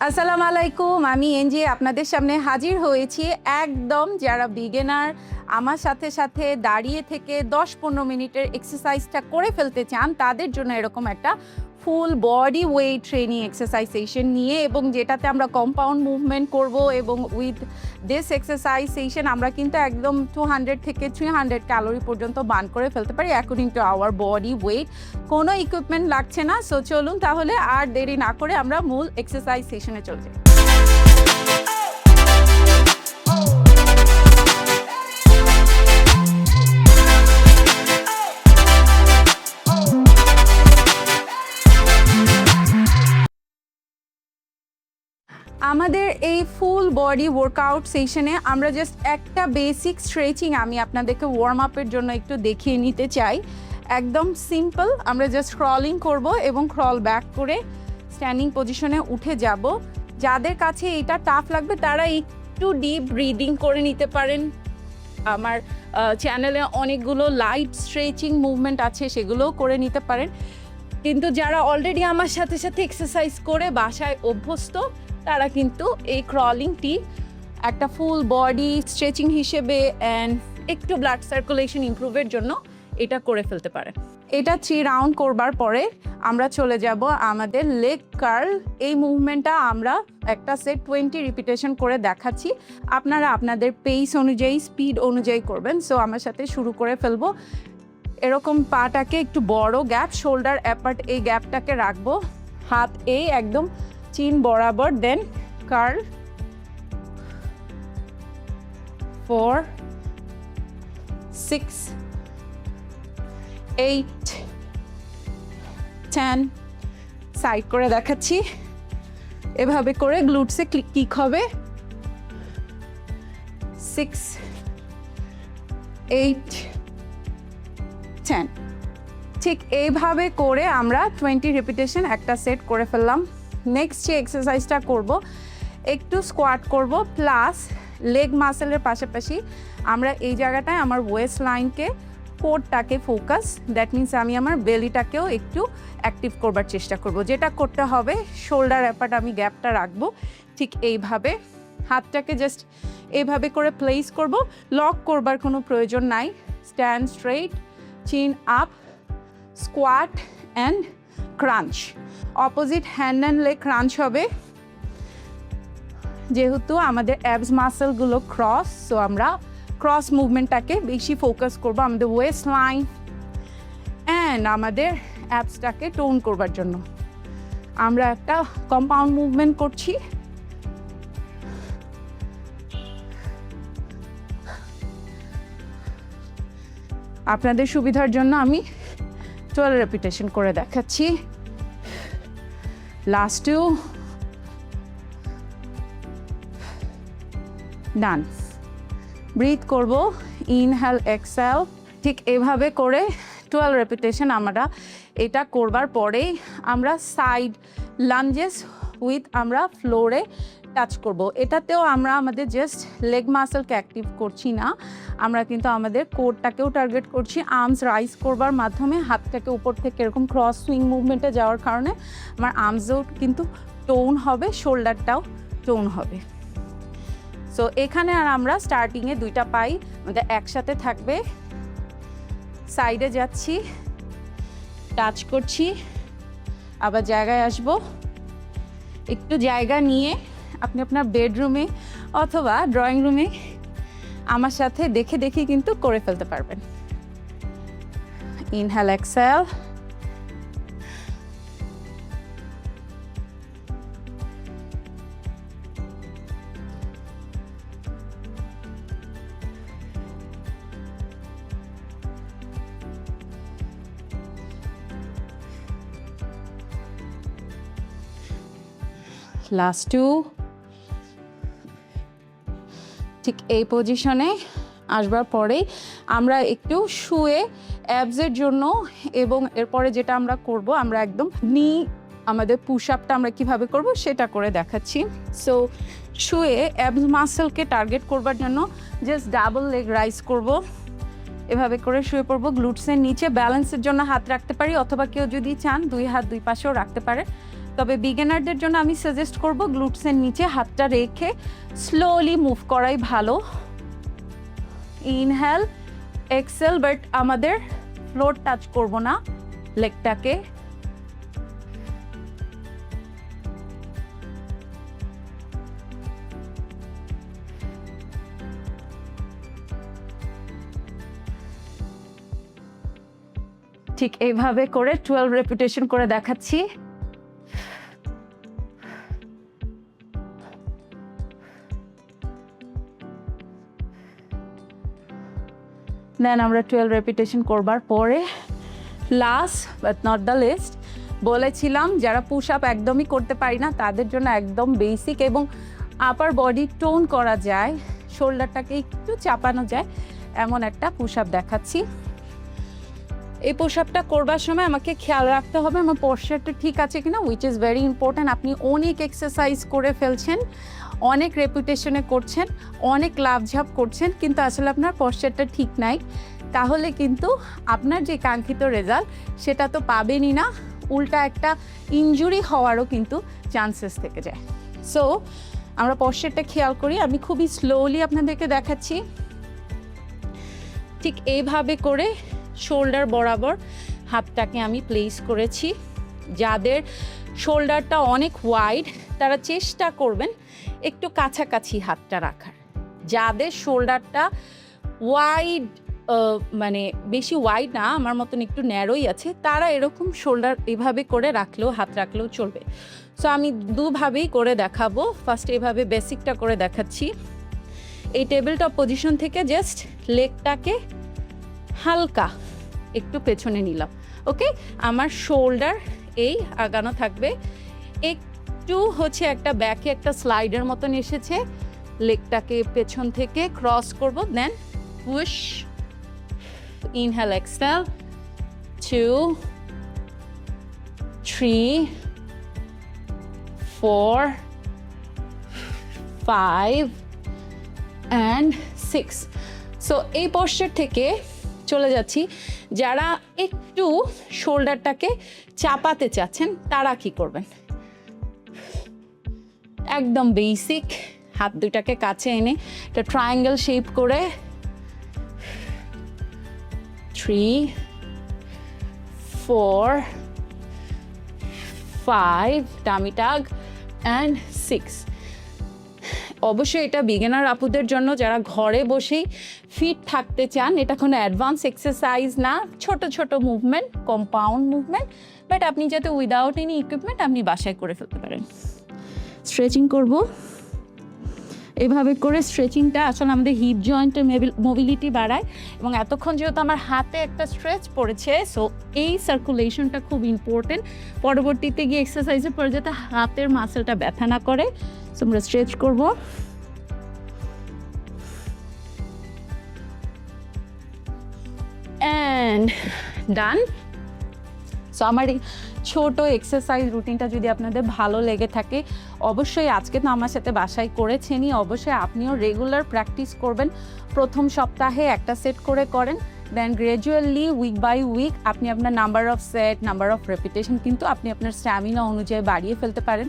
আসসালামু আলাইকুম, আমি এনজি আপনাদের সামনে হাজির হয়েছি। একদম যারা বিগিনার আমার সাথে সাথে দাঁড়িয়ে থেকে 10-15 মিনিটের এক্সারসাইজটা করে ফেলতে চান, তাদের জন্য এরকম একটা full body weight training exercise session নিয়ে, এবং যেটাতে আমরা কম্পাউন্ড মুভমেন্ট করব। এবং উইথ দিস এক্সারসাইজ সেশন আমরা কিন্তু একদম 200 থেকে 300 ক্যালোরি পর্যন্ত বার্ন করে ফেলতে পারি according to our body weight. কোনো ইকুইপমেন্ট লাগছে না। সো চলুন তাহলে আর দেরি না করে আমরা মূল এক্সারসাইজ সেশনে চলে যাই। আমাদের এই ফুল বডি ওয়ার্কআউট সেশনে আমরা জাস্ট একটা বেসিক স্ট্রেচিং আমি আপনাদেরকে ওয়ার্ম আপের জন্য একটু দেখিয়ে নিতে চাই। একদম সিম্পল, আমরা জাস্ট ক্রলিং করব এবং ক্রল ব্যাক করে স্ট্যান্ডিং পজিশনে উঠে যাব। যাদের কাছে এটা টাফ লাগবে তারা একটু ডিপ ব্রিদিং করে নিতে পারেন। আমার চ্যানেলে অনেকগুলো লাইট স্ট্রেচিং মুভমেন্ট আছে, সেগুলোও করে নিতে পারেন। কিন্তু যারা অলরেডি আমার সাথে সাথে এক্সারসাইজ করে বাসায় অভ্যস্ত, তারা কিন্তু এই ক্রলিংটি একটা ফুল বডি স্ট্রেচিং হিসেবে অ্যান্ড একটু ব্লাড সার্কুলেশন ইমপ্রুভের জন্য এটা করে ফেলতে পারে। এটা 3 রাউন্ড করবার পরে আমরা চলে যাব আমাদের লেগ কার্ল। এই মুভমেন্টটা আমরা একটা সেট 20 রিপিটেশন করে দেখাচ্ছি। আপনারা আপনাদের পেস অনুযায়ী, স্পিড অনুযায়ী করবেন। সো আমার সাথে শুরু করে ফেলবো। এরকম পাটাকে একটু বড় গ্যাপ, শোল্ডার অ্যাপার্ট এই গ্যাপটাকে রাখবো, হাত এই একদম চিন বরাবর, দেন কার্ল 4 6 8 10 সাইড করে দেখাচ্ছি। এভাবে করে গ্লুটসে কিক হবে। 6 8 10। ঠিক এইভাবে করে আমরা 20 রিপিটেশন একটা সেট করে ফেললাম। নেক্সট যে এক্সারসাইজটা করব, একটু স্কোয়াট করব প্লাস লেগ মাসেলের পাশাপাশি আমরা এই জায়গাটায় আমার ওয়েস্ট লাইনকে, কোরটাকে ফোকাস, দ্যাট মিনস আমি আমার বেলিটাকেও একটু অ্যাক্টিভ করবার চেষ্টা করব। যেটা করতে হবে, শোল্ডার অ্যাপার্ট আমি গ্যাপটা রাখবো, ঠিক এইভাবে হাতটাকে জাস্ট এইভাবে করে প্লেস করব। লক করবার কোনো প্রয়োজন নাই। Stand straight, chin up, squat and crunch. Opposite hand and leg crunch হবে। যেহেতু আমাদের অ্যাবস মাসেলগুলো ক্রস, সো আমরা ক্রস মুভমেন্টটাকে বেশি ফোকাস করব আমাদের ওয়েস্ট লাইন অ্যান্ড আমাদের অ্যাবসটাকে টোন করবার জন্য। আমরা একটা কম্পাউন্ড মুভমেন্ট করছি। আপনাদের সুবিধার জন্য আমি 12 রেপিটেশন করে দেখাচ্ছি। লাস্ট 2 ডান। ব্রিথ করব, ইনহেল এক্সহেল। ঠিক এভাবে করে 12 রেপিটেশন আমরা এটা করবার পরেই আমরা সাইড লাঞ্জেস উইথ আমরা ফ্লোরে টাচ করব। এটাতেও আমরা আমাদের জাস্ট লেগ মাসেলকে অ্যাক্টিভ করছি না, আমরা কিন্তু আমাদের কোরটাকেও টার্গেট করছি। আর্মস রাইজ করবার মাধ্যমে হাতটাকে উপর থেকে এরকম ক্রস সুইং মুভমেন্টে যাওয়ার কারণে আমার আর্মসও কিন্তু টোন হবে, শোল্ডারটাও টোন হবে। সো এখানে আর আমরা স্টার্টিংয়ে 2টা পাই আমাদের একসাথে থাকবে। সাইডে যাচ্ছি, টাচ করছি, আবার জায়গায় আসব। একটু জায়গা নিয়ে আপনি আপনার বেডরুমে অথবা ড্রয়িং রুমে আমার সাথে দেখে দেখে কিন্তু করে ফেলতে পারবেন। Inhale exhale. লাস্ট 2। ঠিক এই পজিশনে আসবার পরেই আমরা একটু শুয়ে অ্যাবসের জন্য, এবং এরপরে যেটা আমরা করব, আমরা একদম নি আমাদের পুশ আপটা আমরা কিভাবে করব সেটা করে দেখাচ্ছি। সো শুয়ে অ্যাবস মাসেলকে টার্গেট করবার জন্য জাস্ট ডাবল লেগ রাইজ করব। এভাবে করে শুয়ে পড়বো, গ্লুটসের নিচে ব্যালেন্সের জন্য হাত রাখতে পারি, অথবা কেউ যদি চান 2 হাত 2 পাশেও রাখতে পারে। তবে বিগিনারদের জন্য আমি সাজেস্ট করব গ্লুটসের নিচে হাতটা রেখে স্লোলি মুভ করাই ভালো। ইনহেল এক্সেল, বাট আমাদের ফ্লোর টাচ করব না লেগটাকে। ঠিক এইভাবে করে 12 রেপিটেশন করে দেখাচ্ছি। দেন আমরা 12 রেপিটেশন করবার পরে last but not the least বলেছিলাম যারা পুশ আপ একদমই করতে পারি না তাদের জন্য একদম বেসিক এবং আপার বডি টোন করা যায়, শোল্ডারটাকে একটু চাপানো যায় এমন একটা পুশ আপ দেখাচ্ছি। এই পুশ আপটা করবার সময় আমাকে খেয়াল রাখতে হবে আমার পশ্চারটা ঠিক আছে কিনা, উইচ ইজ ভেরি ইম্পর্ট্যান্ট। আপনি অনেক এক্সারসাইজ করে ফেলছেন, অনেক রেপুটেশনে করছেন, অনেক লাভঝাপ করছেন, কিন্তু আসলে আপনার পশ্চারটা ঠিক নাই, তাহলে কিন্তু আপনার যে কাঙ্ক্ষিত রেজাল্ট সেটা তো পাবেনই না, উল্টা একটা ইনজুরি হওয়ারও কিন্তু চান্সেস থেকে যায়। সো আমরা পশ্চারটা খেয়াল করি। আমি খুবই স্লোলি আপনাদেরকে দেখাচ্ছি। ঠিক এইভাবে করে শোল্ডার বরাবর হাতটাকে আমি প্লেস করেছি। যাদের শোল্ডারটা অনেক ওয়াইড তারা চেষ্টা করবেন একটু কাছাকাছি হাতটা রাখার। যাদের শোল্ডারটা ওয়াইড মানে বেশি ওয়াইড না, আমার মতন একটু ন্যারোই আছে, তারা এরকম শোল্ডার এভাবে করে রাখলেও হাত রাখলেও চলবে। সো আমি দুভাবেই করে দেখাবো। ফার্স্ট এভাবে বেসিকটা করে দেখাচ্ছি। এই টেবিল টপ পজিশন থেকে জাস্ট লেগটাকে হালকা একটু পেছনে নিলাম। ওকে, আমার শোল্ডার এই আগানো থাকবে, একটু হচ্ছে একটা ব্যাকে একটা স্লাইডের মতন এসেছে, লেগটাকে পেছন থেকে ক্রস করব, then push, inhale exhale, 2 3 4 5 and 6। So এই পশ্চার থেকে চলে যাচ্ছি। যারা একটু শোল্ডারটাকে চাপাতে চাচ্ছেন তারা কি করবেন, একদম বেসিক হাত দুটাকে কাছে এনে একটা ট্রায়াঙ্গেল শেপ করে 3 4 5 টামি টাগ অ্যান্ড 6। অবশ্যই এটা বিগিনার আপুদের জন্য যারা ঘরে বসেই ফিট থাকতে চান। এটা কোনো অ্যাডভান্স এক্সারসাইজ না, ছোট ছোট মুভমেন্ট, কম্পাউন্ড মুভমেন্ট, বাট আপনি যাতে উইদাউট এনি ইকুইপমেন্ট আপনি বাসায় করে ফেলতে পারেন। স্ট্রেচিং করব এভাবে করে। স্ট্রেচিংটা আসলে আমাদের হিপ জয়েন্টের মোবিলিটি বাড়ায় এবং এতক্ষণ যেহেতু আমার হাতে একটা স্ট্রেচ পড়েছে, সো এই সার্কুলেশনটা খুব ইম্পর্টেন্ট। পরবর্তীতে গিয়ে এক্সারসাইজের পরে যাতে হাতের মাসেলটা ব্যথা না করে, সো আমরা স্ট্রেচ করব। And done. সো আমার এই ছোটো এক্সারসাইজ রুটিনটা যদি আপনাদের ভালো লেগে থাকে, অবশ্যই আজকে তো আমার সাথে বাসায় করেছেনই, অবশ্যই আপনিও রেগুলার প্র্যাকটিস করবেন। প্রথম সপ্তাহে একটা সেট করে করেন, দেন গ্র্যাজুয়ালি উইক বাই উইক আপনি আপনার number of set, number of repetition কিন্তু আপনি আপনার স্ট্যামিনা অনুযায়ী বাড়িয়ে ফেলতে পারেন।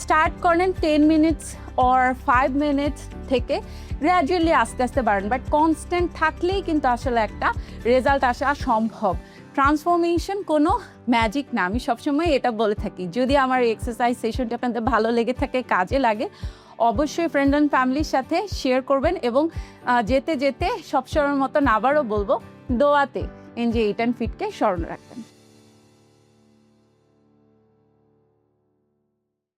স্টার্ট করেন 10 মিনিটস অর 5 মিনিটস থেকে, গ্র্যাজুয়ালি আস্তে আস্তে বাড়েন, বাট কনস্ট্যান্ট থাকলেই কিন্তু আসলে একটা রেজাল্ট আসা সম্ভব। ট্রান্সফরমেশন কোনো ম্যাজিক না, আমি সবসময় এটা বলে থাকি। যদি আমার এই এক্সারসাইজ সেশনটা আপনাদের ভালো লেগে থাকে, কাজে লাগে, অবশ্যই ফ্রেন্ড অ্যান্ড ফ্যামিলির সাথে শেয়ার করবেন এবং যেতে যেতে সবসময়ের মতন আবারও বলবো, দোয়াতে NJ 8 and Fit কে স্মরণ রাখবেন।